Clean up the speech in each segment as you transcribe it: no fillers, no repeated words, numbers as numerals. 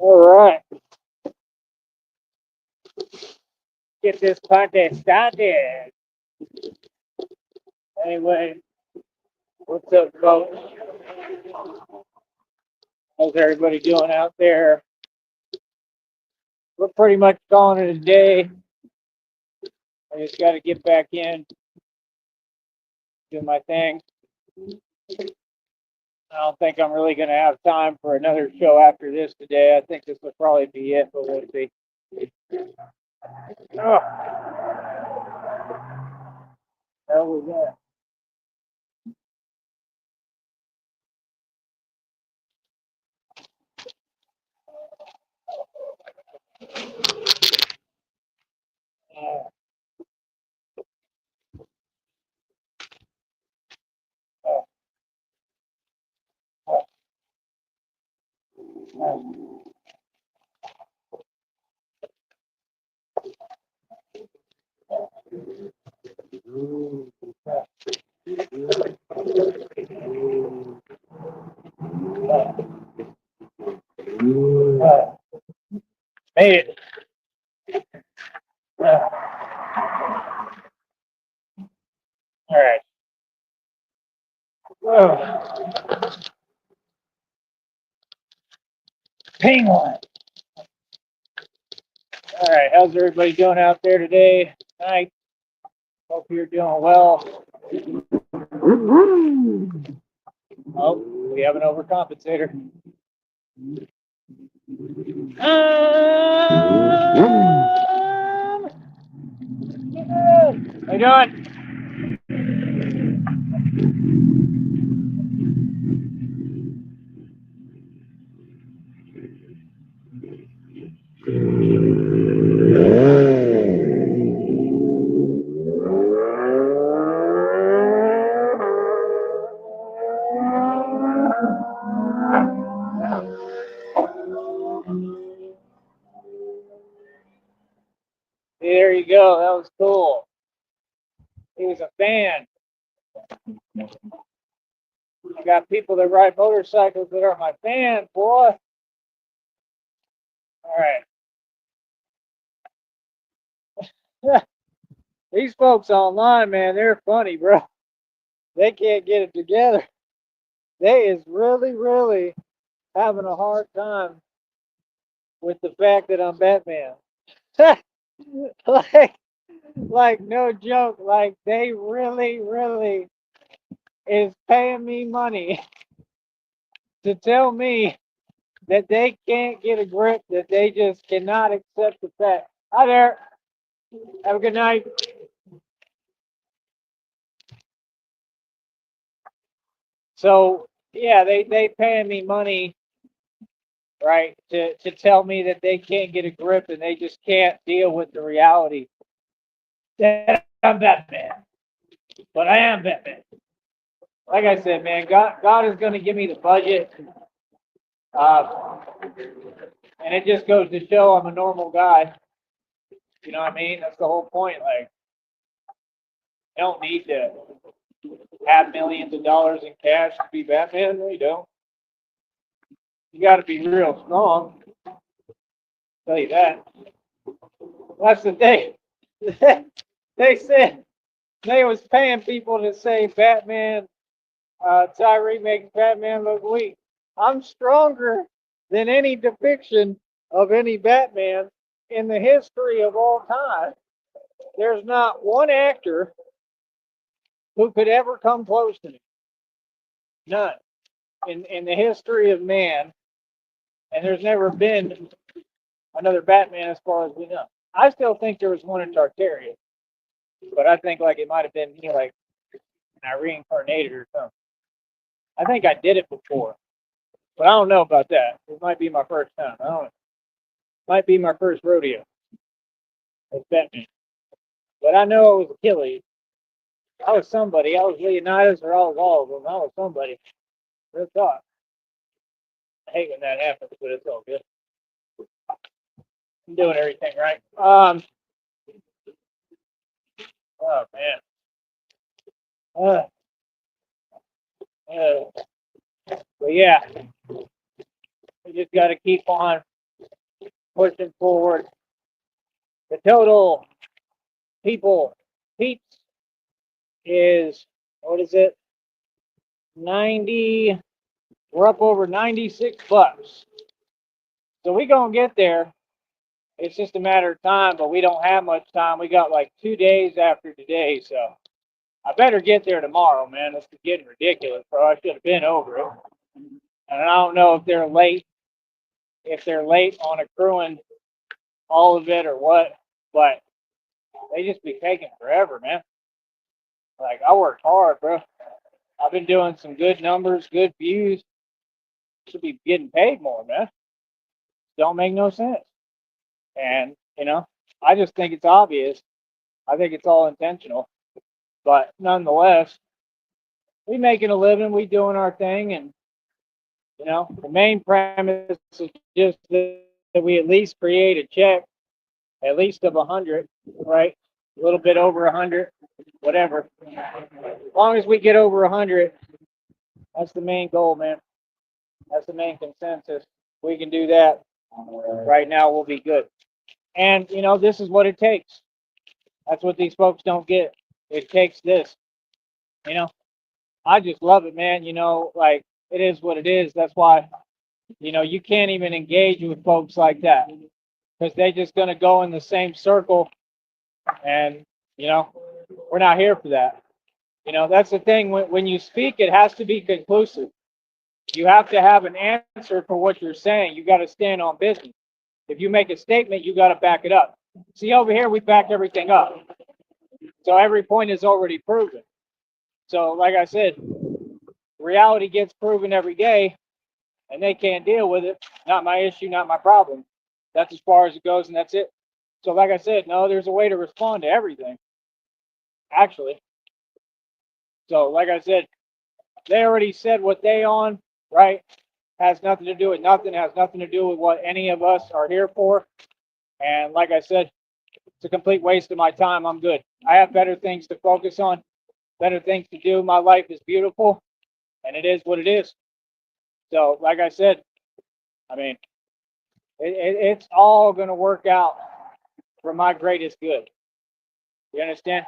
All right, get this party started. Anyway, what's up, folks? How's everybody doing out there? We're pretty much calling it a day. I just got to get back in, do my thing. I don't think I'm really going to have time for another show after this today. I think this will probably be it, but we'll see. Oh, hell was that? Uh, uh, uh, Made it. All right. Oh, penguin. All right. How's everybody doing out there today? Tonight. Hope you're doing well. Oh, we have an overcompensator. How you doing? There you go. That was cool. He was a fan. I got people that ride motorcycles that are my fans, boy. All right. These folks online, man, they're funny, bro. They can't get it together. They is really, really having a hard time with the fact that I'm Batman. like, like no joke. Like they really, really is paying me money to tell me that they can't get a grip, that they just cannot accept the fact. Hi there. Have a good night. So yeah, they paying me money, right, to tell me that they can't get a grip and they just can't deal with the reality that I'm Batman. But I am Batman. Like I said, man, God is going to give me the budget, uh, and it just goes to show I'm a normal guy. You know what I mean? That's the whole point. Like, you don't need to have millions of dollars in cash to be Batman. No, you don't. You got to be real strong. I'll tell you that. That's the thing. They said they was paying people to say Batman, Tyree makes Batman look weak. I'm stronger than any depiction of any Batman in the history of all time. There's not one actor who could ever come close to me. None. In the history of man. And there's never been another Batman as far as we know. I still think there was one in Tartaria, but I think like it might have been me, like I reincarnated or something. I think I did it before, but I don't know about that. It might be my first time. I don't know. Might be my first rodeo as Batman. But I know I was Achilles. I was somebody. I was Leonidas or I was all of them. I was somebody. Real talk. I hate when that happens, but it's all good. I'm doing everything right. Oh man. Uh, uh, but yeah, we just got to keep on. pushing forward. The total peeps is, what is it? 90, we're up over $96. So we gonna get there. It's just a matter of time, but we don't have much time. We got like 2 days after today, so I better get there tomorrow, man. This is getting ridiculous, bro. I should have been over it. And I don't know if they're late on accruing all of it or what, but they just be taking forever, man. Like, I worked hard, bro. I've been doing some good numbers, good views. Should be getting paid more, man. Don't make no sense. And, I just think it's obvious. I think it's all intentional. But nonetheless, we making a living, we doing our thing, and the main premise is just that we at least create a check, at least of 100, right? A little bit over 100, whatever. As long as we get over 100, that's the main goal, man. That's the main consensus. We can do that. Right now, we'll be good. And this is what it takes. That's what these folks don't get. It takes this. I just love it, man. Like, it is what it is. That's why you can't even engage with folks like that because they're just going to go in the same circle. And, we're not here for that. That's the thing. When you speak, it has to be conclusive. You have to have an answer for what you're saying. You got to stand on business. If you make a statement, you got to back it up. See, over here, we back everything up. So every point is already proven. So, like I said, reality gets proven every day, and they can't deal with it. Not my issue, not my problem. That's as far as it goes, and that's it. So, like I said, no, there's a way to respond to everything, actually. So, like I said, they already said what they on, right? Has nothing to do with nothing, has nothing to do with what any of us are here for. And like I said, it's a complete waste of my time. I'm good. I have better things to focus on, better things to do. My life is beautiful, and it is what it is. So, like I said, I mean, it's all going to work out for my greatest good. You understand?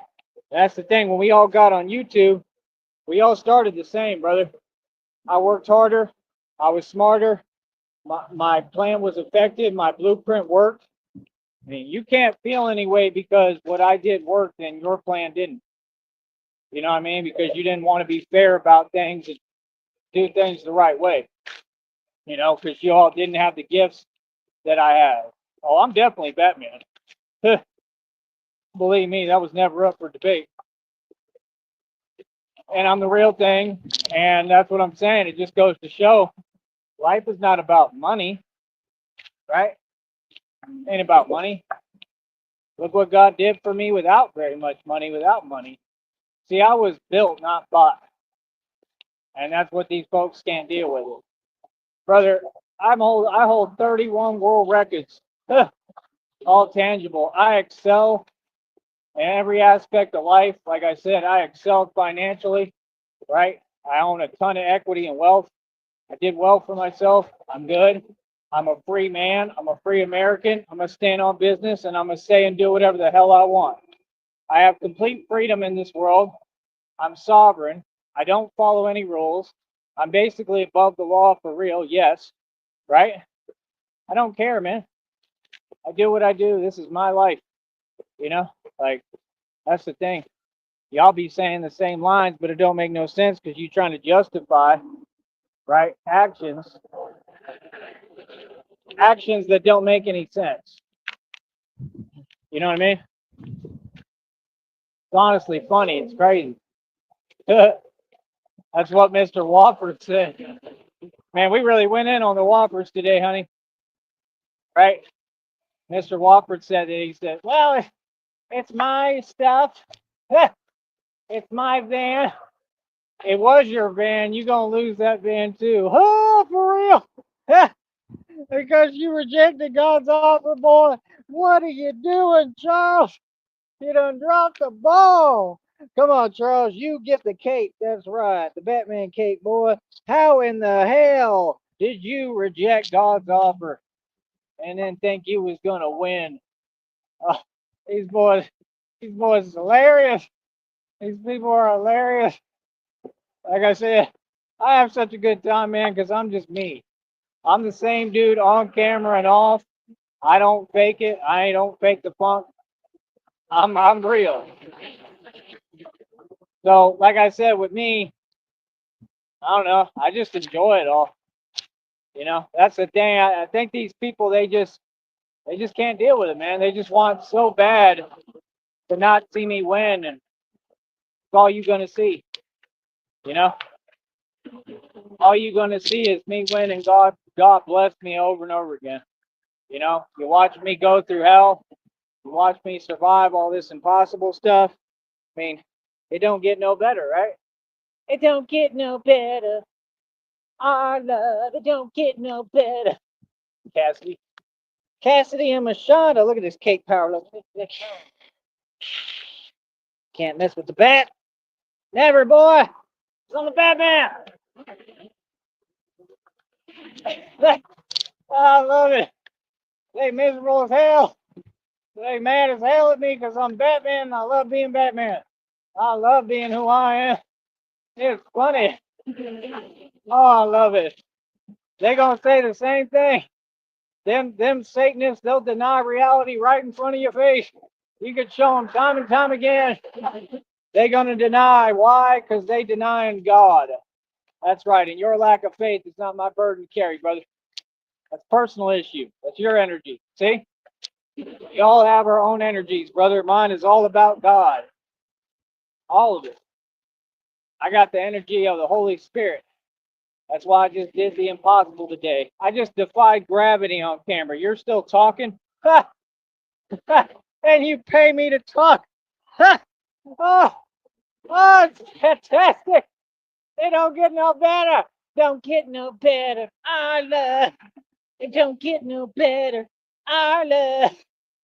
That's the thing. When we all got on YouTube, we all started the same, brother. I worked harder. I was smarter. My plan was effective. My blueprint worked. I mean, you can't feel any way because what I did worked and your plan didn't. You know what I mean? Because you didn't want to be fair about things and do things the right way. Because you all didn't have the gifts that I have. Oh, I'm definitely Batman. Believe me, that was never up for debate. And I'm the real thing. And that's what I'm saying. It just goes to show life is not about money, right? It ain't about money. Look what God did for me without very much money, without money. See, I was built, not bought. And that's what these folks can't deal with. Brother, I hold 31 world records. All tangible. I excel in every aspect of life. Like I said, I excelled financially, right? I own a ton of equity and wealth. I did well for myself. I'm good. I'm a free man. I'm a free American. I'm going to stand on business, and I'm going to say and do whatever the hell I want. I have complete freedom in this world. I'm sovereign. I don't follow any rules. I'm basically above the law for real, yes, right? I don't care, man. I do what I do. This is my life, Like, that's the thing. Y'all be saying the same lines, but it don't make no sense because you're trying to justify, right, actions that don't make any sense. You know what I mean? It's honestly funny. It's crazy. That's what Mr. Wofford said. Man, we really went in on the Woffers today, honey. Right? Mr. Wofford said that. He said, well, it's my stuff. It's my van. It was your van. You're going to lose that van too. Oh, for real. Because you rejected God's offer, boy. What are you doing, Charles? You done dropped the ball. Come on, Charles. You get the cape. That's right. The Batman cape, boy. How in the hell did you reject God's offer and then think you was gonna win. Uh, these boys, these boys is hilarious. These people are hilarious. Like I said, I have such a good time, man, because I'm just me. I'm the same dude on camera and off. I don't fake it. I don't fake the funk. I'm real. So, like I said, with me, I don't know. I just enjoy it all. That's the thing. I think these people they just can't deal with it, man. They just want so bad to not see me win, and it's all you're gonna see. You know, all you're gonna see is me win, and God bless me over and over again. You watch me go through hell. You watch me survive all this impossible stuff. I mean, it don't get no better, right? It don't get no better. Our love, it don't get no better. Cassidy. Cassidy and Mashonda. Look at this cake power. Look. Can't mess with the bat. Never, boy. It's on the Batman. I love it. They miserable as hell. They mad as hell at me because I'm Batman and I love being Batman. I love being who I am. It's funny. Oh, I love it. They gonna say the same thing. Them Satanists, they'll deny reality right in front of your face. You could show them time and time again. They're gonna deny. Why? Because they denying God. That's right. And your lack of faith is not my burden to carry, brother. That's a personal issue. That's your energy. See? We all have our own energies, brother. Mine is all about God. All of it. I got the energy of the Holy Spirit. That's why I just did the impossible today. I just defied gravity on camera. You're still talking? Ha! Ha! And you pay me to talk. Ha! Oh, oh, it's fantastic. It don't get no better. Don't get no better. Our love. It don't get no better. Our love.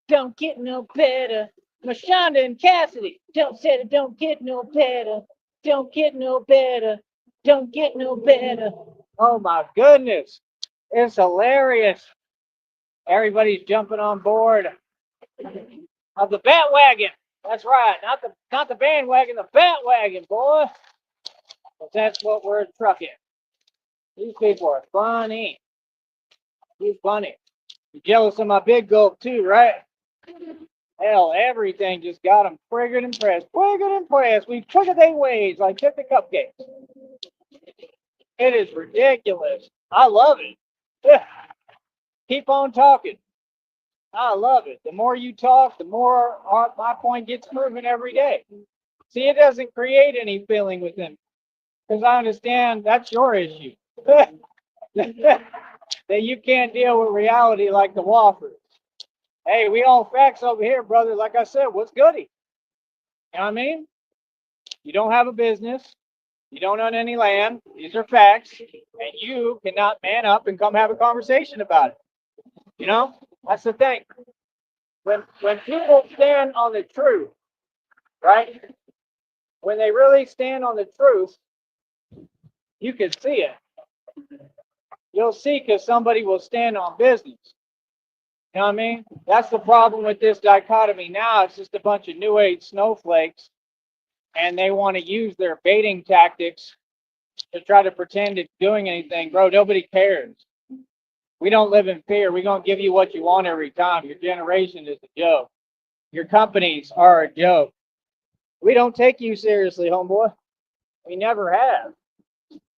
Don't get no better. Mashonda and Cassidy don't said it don't get no better. Don't get no better. Don't get no better. Oh my goodness. It's hilarious. Everybody's jumping on board of the Batwagon. That's right. Not the bandwagon, the Batwagon, boy. But that's what we're trucking. These people are funny. He's funny. You're jealous of my big gulp too, right? Hell, everything just got them triggered and pressed. Triggered and pressed. We triggered their ways like took the cupcakes. It is ridiculous. I love it. Keep on talking. I love it. The more you talk, the more my point gets proven every day. See, it doesn't create any feeling with them because I understand that's your issue. That you can't deal with reality like the Woffers. Hey, we all facts over here, brother. Like I said, what's goody? You know what I mean? You don't have a business. You don't own any land. These are facts. And you cannot man up and come have a conversation about it. That's the thing. When people stand on the truth, right? When they really stand on the truth, you can see it. You'll see because somebody will stand on business. You know what I mean? That's the problem with this dichotomy now. It's just a bunch of New Age snowflakes, and they want to use their baiting tactics to try to pretend it's doing anything. Bro, nobody cares. We don't live in fear. We're going to give you what you want every time. Your generation is a joke. Your companies are a joke. We don't take you seriously, homeboy. We never have.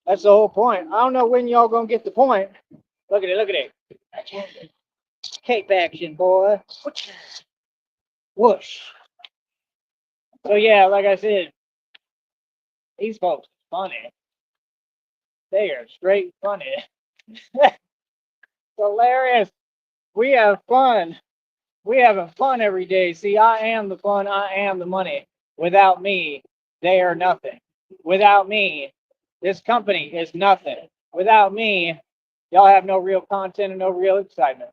That's the whole point. I don't know when y'all going to get the point. Look at it. Look at it. Cape action, boy. Whoosh. So, yeah, like I said, these folks are funny. They are straight funny. It's hilarious. We have fun. We having fun every day. See, I am the fun. I am the money. Without me, they are nothing. Without me, this company is nothing. Without me, y'all have no real content and no real excitement.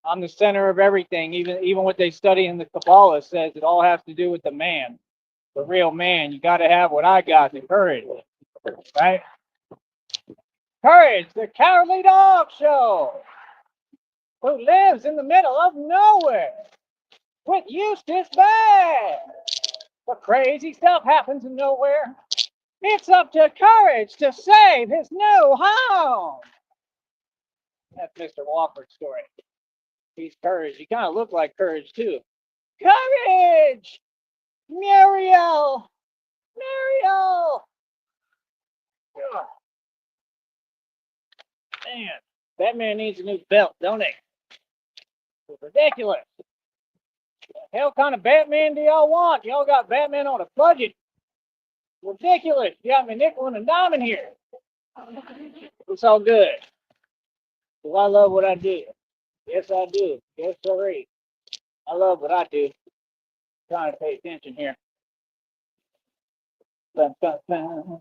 I'm the center of everything. Even what they study in the Kabbalah says it all has to do with the man, the real man. You got to have what I got, the courage, right? Courage, the Cowardly Dog Show, who lives in the middle of nowhere with Eustace bad. But crazy stuff happens in nowhere. It's up to Courage to save his new home. That's Mr. Walker's story. He's Courage. He kind of looked like Courage, too. Courage! Muriel! Muriel! Ugh. Man, Batman needs a new belt, don't he? It's ridiculous. What the hell kind of Batman do y'all want? Y'all got Batman on a budget. Ridiculous. You got me nickel and a dime in here. It's all good. Because I love what I do. Yes, I do. Yes, sorry. I love what I do. Trying to pay attention here. Dun, dun, dun.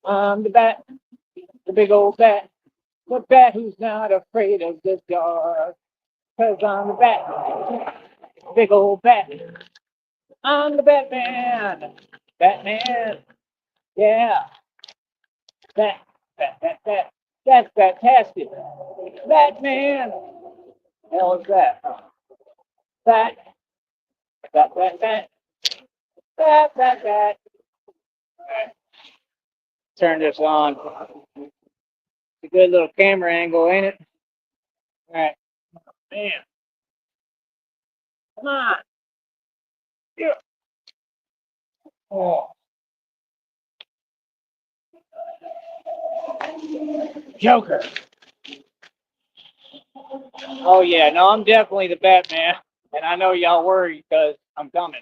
I'm the bat, the big old bat, the bat who's not afraid of the dark. Cause I'm the bat, big old bat. I'm the Batman, Batman, yeah. Bat, bat, bat, bat. That's fantastic. Batman. Hell is that? Bat, bat, bat, bat, bat, bat, bat. Turn this on. It's a good little camera angle, ain't it? All right. Man. Come on. Yeah. Oh. Joker. Oh, yeah. No, I'm definitely the Batman. And I know y'all worry because I'm coming.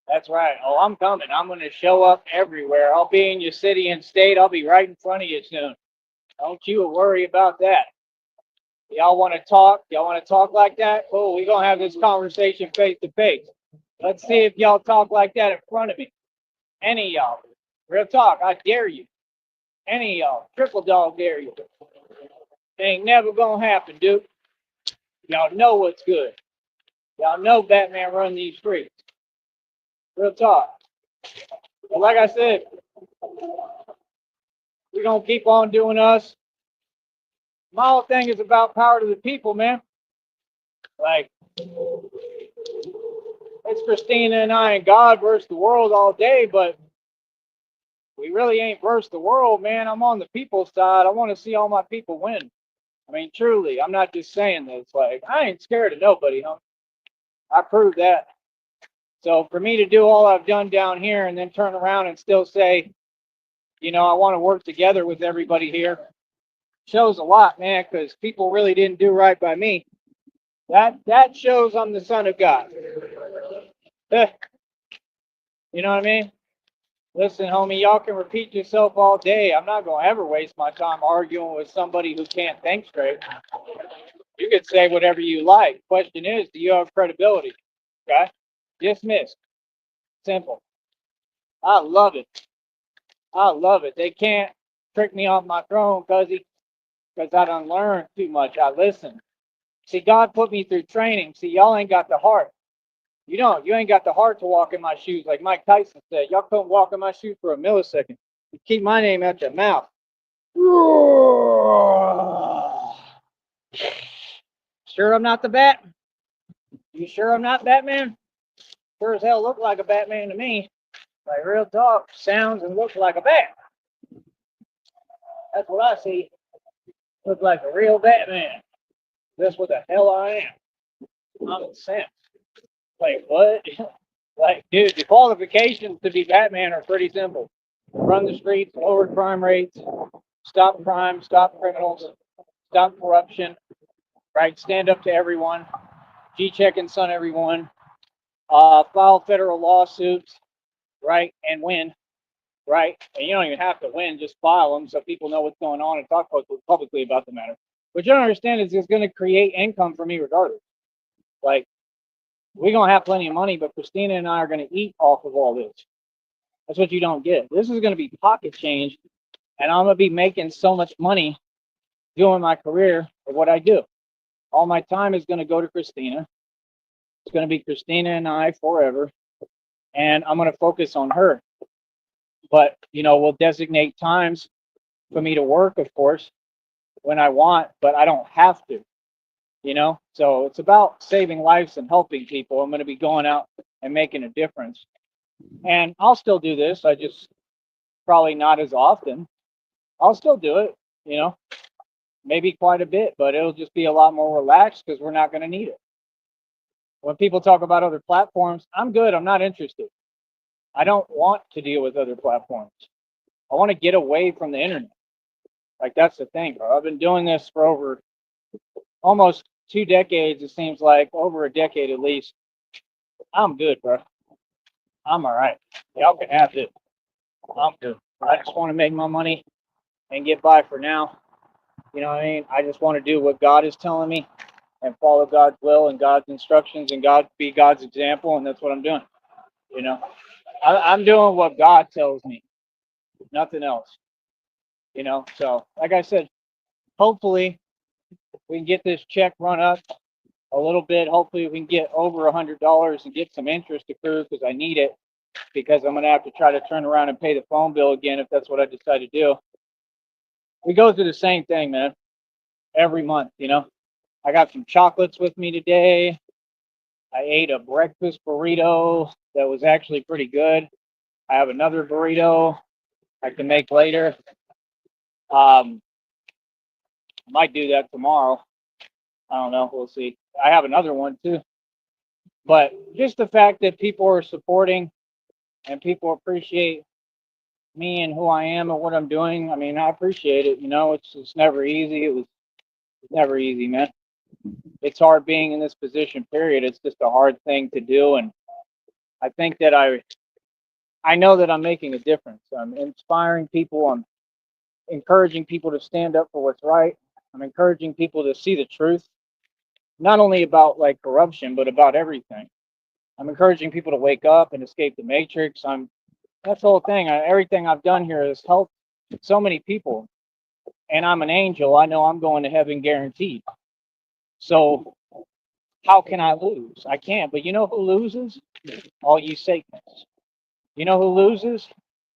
That's right. Oh, I'm coming. I'm going to show up everywhere. I'll be in your city and state. I'll be right in front of you soon. Don't you worry about that. Y'all want to talk? Y'all want to talk like that? Cool. We're going to have this conversation face to face. Let's see if y'all talk like that in front of me. Any of y'all. Real talk. I dare you. Any of y'all. Triple dog dare you. It ain't never going to happen, dude. Y'all know what's good. Y'all know Batman run these streets. Real talk. But like I said, we're going to keep on doing us. My whole thing is about power to the people, man. Like, it's Christina and I and God versus the world all day, but we really ain't versus the world, man. I'm on the people's side. I want to see all my people win. I mean, truly, I'm not just saying this. Like, I ain't scared of nobody, huh? I proved that. So for me to do all I've done down here and then turn around and still say, you know, I want to work together with everybody here, shows a lot, man, because people really didn't do right by me. That shows I'm the son of God. You know what I mean? Listen, homie, y'all can repeat yourself all day. I'm not going to ever waste my time arguing with somebody who can't think straight. You can say whatever you like. Question is, do you have credibility? Okay? Dismissed. Simple. I love it. I love it. They can't trick me off my throne, because I done learned too much. I listen. See, God put me through training. See, y'all ain't got the heart. You don't. You ain't got the heart to walk in my shoes. Like Mike Tyson said, y'all couldn't walk in my shoes for a millisecond. You keep my name out your mouth. Sure I'm not the Bat? You sure I'm not Batman? Sure as hell look like a Batman to me. Like real talk, sounds and looks like a bat. That's what I see. Look like a real Batman. That's what the hell I am. I'm a sense. Like what? Like, dude, the qualifications to be Batman are pretty simple. Run the streets, lower crime rates, stop crime, stop criminals, stop corruption, right? Stand up to everyone, G-check and son everyone, file federal lawsuits, right? And win, right? And you don't even have to win, just file them so people know what's going on and talk publicly about the matter. What you don't understand is it's going to create income for me regardless. Like, we're going to have plenty of money, but Christina and I are going to eat off of all this. That's what you don't get. This is going to be pocket change, and I'm going to be making so much money doing my career of what I do. All my time is going to go to Christina. It's going to be Christina and I forever, and I'm going to focus on her. But, you know, we'll designate times for me to work, of course, when I want, but I don't have to, you know? So it's about saving lives and helping people. I'm going to be going out and making a difference. And I'll still do this. I just probably not as often. I'll still do it, you know, maybe quite a bit, but it'll just be a lot more relaxed because we're not going to need it. When people talk about other platforms, I'm good. I'm not interested. I don't want to deal with other platforms. I want to get away from the internet. Like, that's the thing, bro. I've been doing this for over almost 2 decades. It seems like over a decade at least. I'm good, bro. I'm all right. Y'all can have it. I'm good. I just want to make my money and get by for now. You know what I mean? I just want to do what God is telling me and follow God's will and God's instructions and God be God's example, and that's what I'm doing. You know, I'm doing what God tells me, nothing else. You know, so like I said, hopefully we can get this check run up a little bit. Hopefully we can get over $100 and get some interest accrued because I need it, because I'm gonna have to try to turn around and pay the phone bill again if that's what I decide to do. We go through the same thing, man, every month. You know, I got some chocolates with me today. I ate a breakfast burrito that was actually pretty good. I have another burrito I can make later. I might do that tomorrow. I don't know. We'll see. I have another one too. But just the fact that people are supporting and people appreciate me and who I am and what I'm doing, I mean, I appreciate it. You know, it's never easy. It's never easy, man. It's hard being in this position, period. It's just a hard thing to do. And I think that I know that I'm making a difference. I'm inspiring people. I'm encouraging people to stand up for what's right. I'm encouraging people to see the truth, not only about like corruption, but about everything. I'm encouraging people to wake up and escape the matrix. That's the whole thing. Everything I've done here has helped so many people, and I'm an angel. I know I'm going to heaven guaranteed. So how can I lose? I can't. But you know who loses? All you Satanists. You know who loses?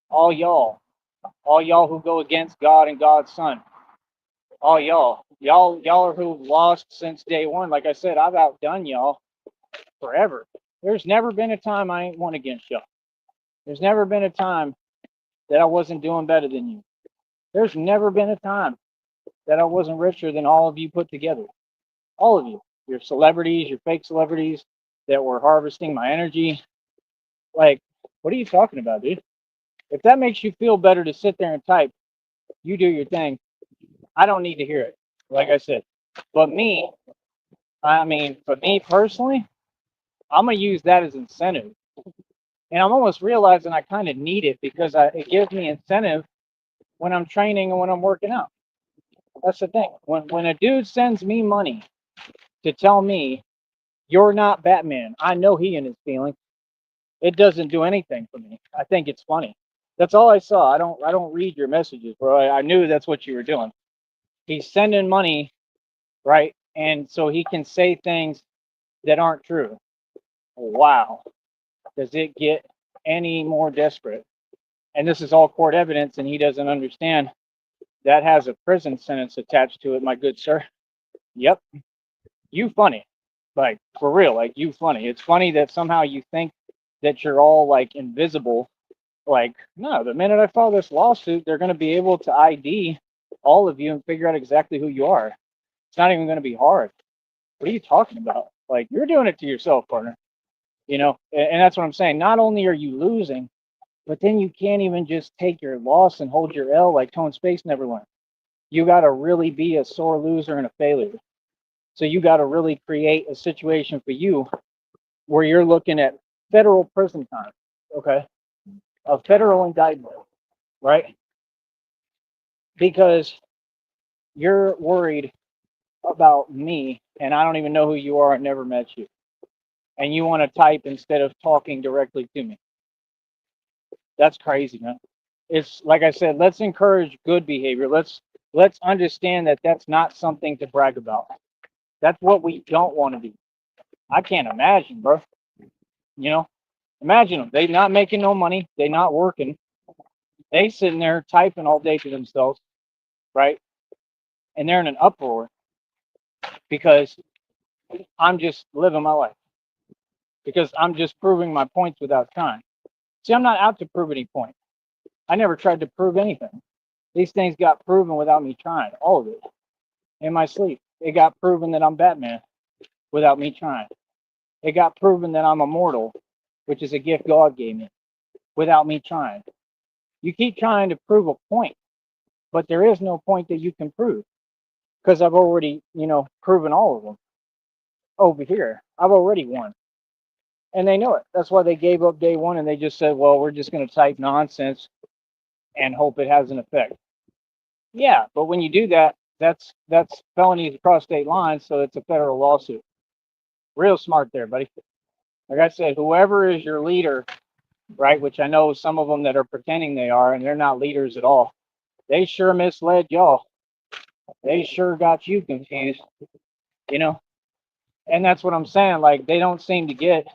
All y'all. All y'all who go against God and God's Son. All y'all. Y'all are who lost since day one. Like I said, I've outdone y'all forever. There's never been a time I ain't won against y'all. There's never been a time that I wasn't doing better than you. There's never been a time that I wasn't richer than all of you put together. All of you. Your celebrities, your fake celebrities that were harvesting my energy. Like, what are you talking about, dude? If that makes you feel better to sit there and type, you do your thing. I don't need to hear it, like I said. But me, I mean, for me personally, I'm going to use that as incentive. And I'm almost realizing I kind of need it because it gives me incentive when I'm training and when I'm working out. That's the thing. When a dude sends me money to tell me you're not Batman, I know he in his feelings. It doesn't do anything for me. I think it's funny. That's all I saw. I don't read your messages, bro. I knew that's what you were doing. He's sending money, right? And so he can say things that aren't true. Wow. Does it get any more desperate? And this is all court evidence, and he doesn't understand that has a prison sentence attached to it, my good sir. Yep. You funny. Like, for real, like, you funny. It's funny that somehow you think that you're all like invisible. Like, no, the minute I file this lawsuit, they're going to be able to ID all of you and figure out exactly who you are. It's not even going to be hard. What are you talking about? Like, you're doing it to yourself, partner. You know, and that's what I'm saying. Not only are you losing, but then you can't even just take your loss and hold your L like Tone Space never learned. You got to really be a sore loser and a failure. So you got to really create a situation for you where you're looking at federal prison time, okay? A federal indictment, right? Because you're worried about me and I don't even know who you are. I never met you. And you want to type instead of talking directly to me. That's crazy, man. It's like I said, let's encourage good behavior. Let's understand that that's not something to brag about. That's what we don't want to be. I can't imagine, bro. You know, imagine them. They not making no money. They not working. They sitting there typing all day to themselves. right? And they're in an uproar because I'm just living my life, because I'm just proving my points without trying. See, I'm not out to prove any point. I never tried to prove anything. These things got proven without me trying, all of it. In my sleep, it got proven that I'm Batman without me trying. It got proven that I'm immortal, which is a gift God gave me, without me trying. You keep trying to prove a point, but there is no point that you can prove because I've already, proven all of them over here. I've already won. And they know it. That's why they gave up day one and they just said, well, we're just going to type nonsense and hope it has an effect. Yeah, but when you do that, that's felonies across state lines, so it's a federal lawsuit. Real smart there, buddy. Like I said, whoever is your leader, right, which I know some of them that are pretending they are, and they're not leaders at all, they sure misled y'all. They sure got you confused, you know? And that's what I'm saying. Like, they don't seem to get,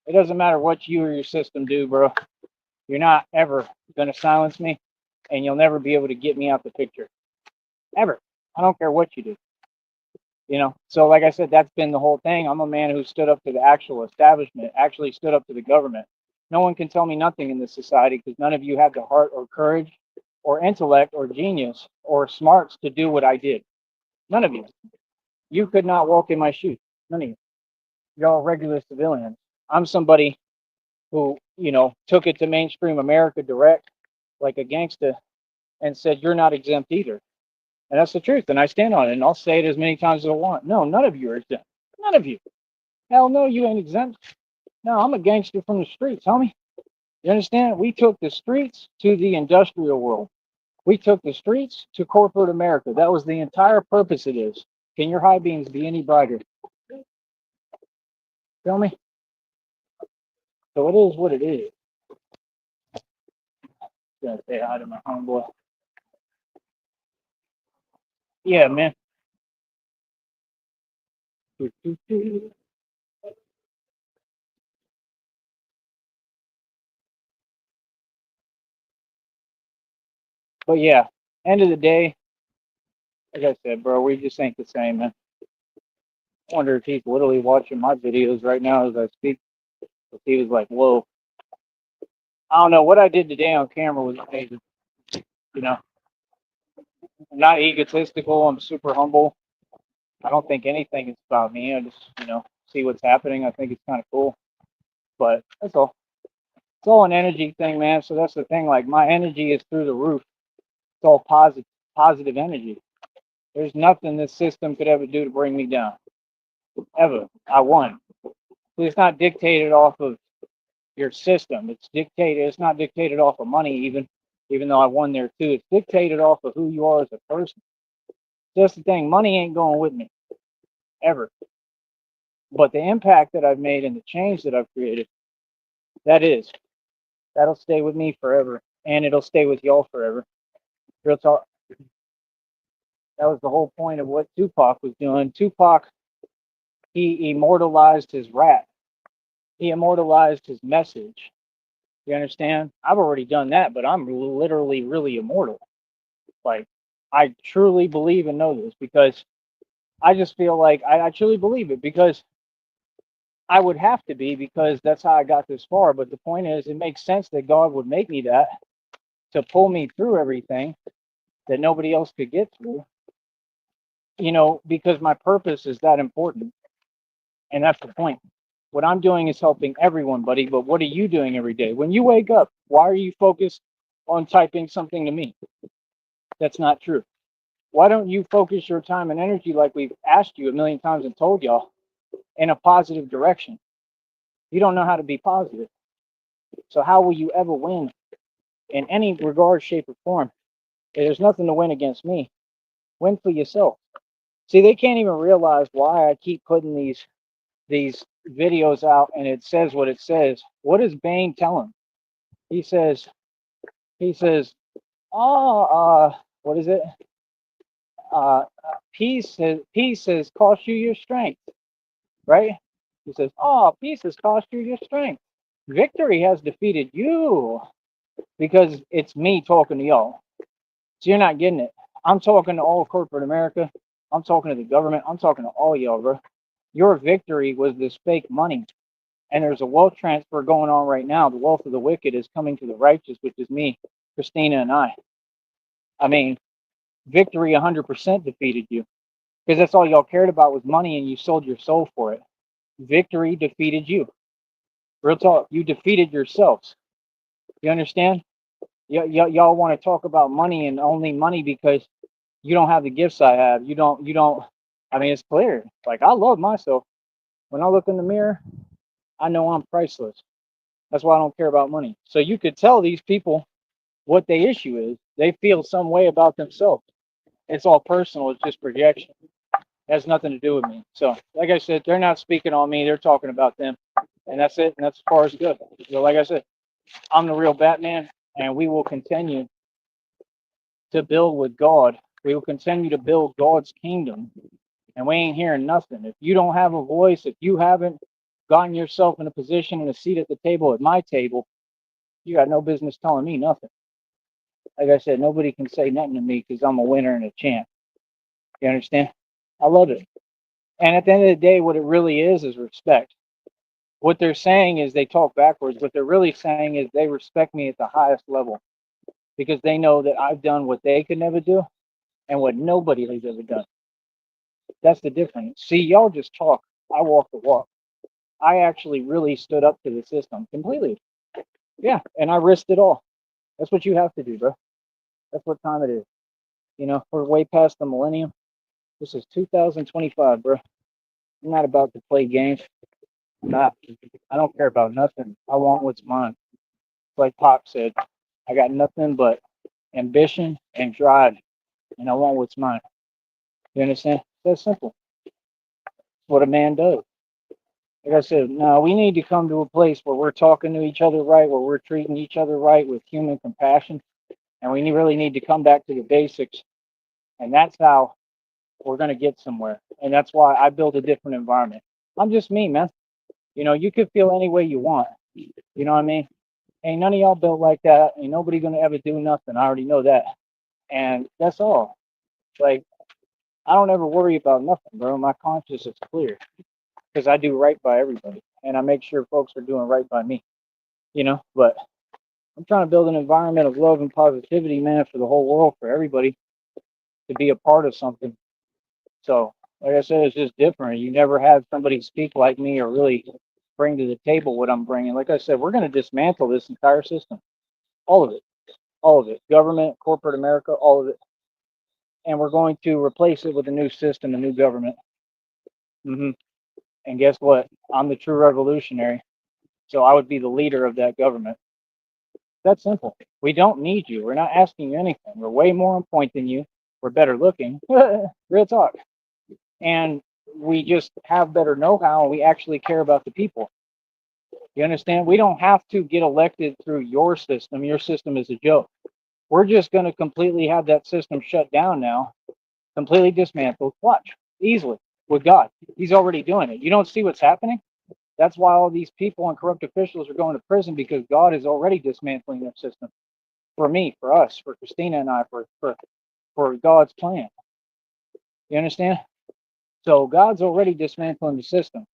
it doesn't matter what you or your system do, bro. You're not ever going to silence me, and you'll never be able to get me out the picture. Ever. I don't care what you do. So like I said, that's been the whole thing. I'm a man who stood up to the actual establishment, actually stood up to the government. No one can tell me nothing in this society because none of you have the heart or courage or intellect or genius or smarts to do what I did. None of you. You could not walk in my shoes. None of you. You're all regular civilians. I'm somebody who, took it to mainstream America direct like a gangster and said, you're not exempt either. And that's the truth. And I stand on it. And I'll say it as many times as I want. No, none of you are exempt. None of you. Hell no, you ain't exempt. No, I'm a gangster from the streets, homie. You understand? We took the streets to the industrial world. We took the streets to corporate America. That was the entire purpose of this. Can your high beams be any brighter? Feel me? So it is what it is. Gotta say hi to my homeboy. Yeah, man. But yeah, end of the day, like I said, bro, we just ain't the same, man. I wonder if he's literally watching my videos right now as I speak. If he was like, whoa, I don't know. What I did today on camera was amazing. You know, I'm not egotistical. I'm super humble. I don't think anything is about me. I just, see what's happening. I think it's kind of cool. But that's all. It's all an energy thing, man. So that's the thing. Like my energy is through the roof. It's all positive energy. There's nothing this system could ever do to bring me down. Ever. I won. It's not dictated off of your system. It's not dictated off of money even though I won there too. It's dictated off of who you are as a person. That's the thing. Money ain't going with me. Ever. But the impact that I've made and the change that I've created, that'll stay with me forever. And it'll stay with y'all forever. Real talk. That was the whole point of what Tupac was doing. Tupac, he immortalized his rap. He immortalized his message. You understand? I've already done that, but I'm literally really immortal. Like, I truly believe and know this because I just feel like I truly believe it because I would have to be because that's how I got this far. But the point is, it makes sense that God would make me that to pull me through everything that nobody else could get through, because my purpose is that important. And that's the point. What I'm doing is helping everyone, buddy. But what are you doing every day? When you wake up, why are you focused on typing something to me? That's not true. Why don't you focus your time and energy like we've asked you a million times and told y'all in a positive direction? You don't know how to be positive. So how will you ever win in any regard, shape, or form? There's nothing to win against me. Win for yourself. See, they can't even realize why I keep putting these videos out and it says what it says. What does Bane tell him? He says, oh, what is it? Peace has cost you your strength, right? He says, oh, peace has cost you your strength. Victory has defeated you because it's me talking to y'all. So you're not getting it. I'm talking to all corporate America. I'm talking to the government. I'm talking to all y'all, bro. Your victory was this fake money. And there's a wealth transfer going on right now. The wealth of the wicked is coming to the righteous, which is me, Christina, and I. I mean, victory 100% defeated you because that's all y'all cared about was money and you sold your soul for it. Victory defeated you. Real talk. You defeated yourselves. You understand? Y'all want to talk about money and only money because you don't have the gifts I have. You don't. I mean, it's clear. Like, I love myself. When I look in the mirror, I know I'm priceless. That's why I don't care about money. So you could tell these people what the issue is. They feel some way about themselves. It's all personal. It's just projection. It has nothing to do with me. So, like I said, they're not speaking on me. They're talking about them. And that's it. And that's as far as it goes. So, like I said, I'm the real Batman, and we will continue to build with God. We will continue to build God's kingdom, and we ain't hearing nothing. If you don't have a voice, if you haven't gotten yourself in a position and a seat at the table at my table, you got no business telling me nothing. Like I said, nobody can say nothing to me because I'm a winner and a champ. You understand? I love it. And at the end of the day, what it really is respect. What they're saying is they talk backwards. What they're really saying is they respect me at the highest level because they know that I've done what they could never do and what nobody has ever done. That's the difference. See, y'all just talk. I walk the walk. I actually really stood up to the system completely. Yeah, and I risked it all. That's what you have to do, bro. That's what time it is. You know, we're way past the millennium. This is 2025, bro. I'm not about to play games. I'm not. I don't care about nothing. I want what's mine. Like Pop said, I got nothing but ambition and drive, and I want what's mine. You understand? That's simple. It's what a man does. Like I said, no, we need to come to a place where we're talking to each other right, where we're treating each other right with human compassion, and we really need to come back to the basics. And that's how we're going to get somewhere. And that's why I build a different environment. I'm just me, man. You know, you could feel any way you want. You know what I mean? Ain't none of y'all built like that. Ain't nobody going to ever do nothing. I already know that. And that's all. Like, I don't ever worry about nothing, bro. My conscience is clear because I do right by everybody. And I make sure folks are doing right by me, you know? But I'm trying to build an environment of love and positivity, man, for the whole world, for everybody to be a part of something. So, like I said, it's just different. You never have somebody speak like me or really bring to the table what I'm bringing. Like I said, we're going to dismantle this entire system, all of it, all of it, government, corporate America, all of it, and we're going to replace it with a new system, a new government. hmm And guess what? I'm the true revolutionary, so I would be the leader of that government. That's simple. We don't need you. We're not asking you anything. We're way more on point than you. We're better looking. Real talk. And we just have better know-how and we actually care about the people. You understand? We don't have to get elected through your system. Your system is a joke. We're just going to completely have that system shut down now, completely dismantled. Watch, easily, with God. He's already doing it. You don't see what's happening? That's why all these people and corrupt officials are going to prison because God is already dismantling their system. For me, for us, for Christina and I, for God's plan. You understand? So God's already dismantling the system.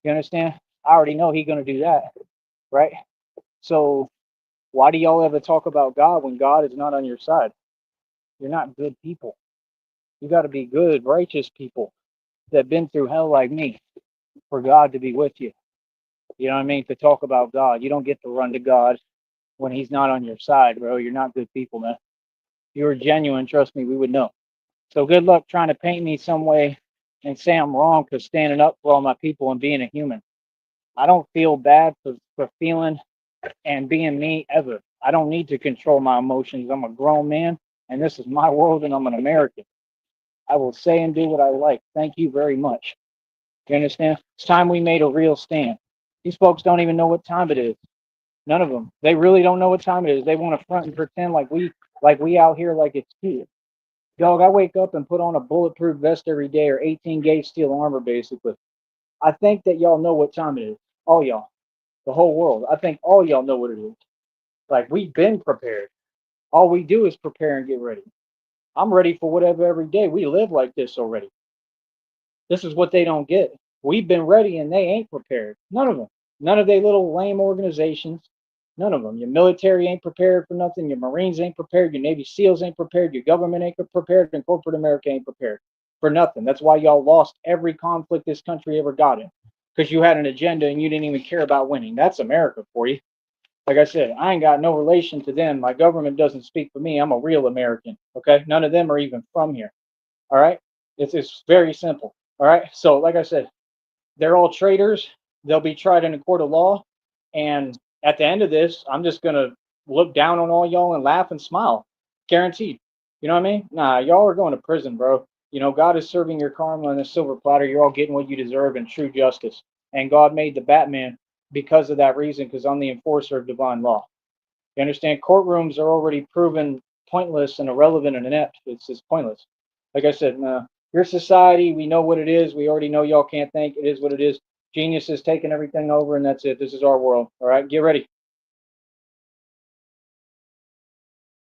You understand? I already know He's going to do that, right? So why do y'all ever talk about God when God is not on your side? You're not good people. You got to be good, righteous people that have been through hell like me for God to be with you. You know what I mean? To talk about God. You don't get to run to God when He's not on your side, bro. You're not good people, man. If you were genuine, trust me, we would know. So good luck trying to paint me some way and say I'm wrong for standing up for all my people and being a human. I don't feel bad for feeling and being me ever. I don't need to control my emotions. I'm a grown man and this is my world and I'm an American. I will say and do what I like. Thank you very much. You understand? It's time we made a real stand. These folks don't even know what time it is. None of them. They really don't know what time it is. They want to front and pretend like we out here like it's cute. Dog, I wake up and put on a bulletproof vest every day or 18 gauge steel armor basically. I think that y'all know what time it is. All y'all. The whole world. I think all y'all know what it is. Like we've been prepared. All we do is prepare and get ready. I'm ready for whatever every day. We live like this already. This is what they don't get. We've been ready and they ain't prepared. None of them. None of they little lame organizations. None of them. Your military ain't prepared for nothing. Your Marines ain't prepared. Your Navy SEALs ain't prepared. Your government ain't prepared. And corporate America ain't prepared for nothing. That's why y'all lost every conflict this country ever got in because you had an agenda and you didn't even care about winning. That's America for you. Like I said, I ain't got no relation to them. My government doesn't speak for me. I'm a real American. Okay. None of them are even from here. All right. It's very simple. All right. So, like I said, they're all traitors. They'll be tried in a court of law. And at the end of this, I'm just going to look down on all y'all and laugh and smile. Guaranteed. You know what I mean? Nah, y'all are going to prison, bro. You know, God is serving your karma on a silver platter. You're all getting what you deserve in true justice. And God made the Batman because of that reason, because I'm the enforcer of divine law. You understand? Courtrooms are already proven pointless and irrelevant and inept. It's just pointless. Like I said, your society, we know what it is. We already know y'all can't think. It is what it is. Genius is taking everything over, and that's it. This is our world. All right, get ready.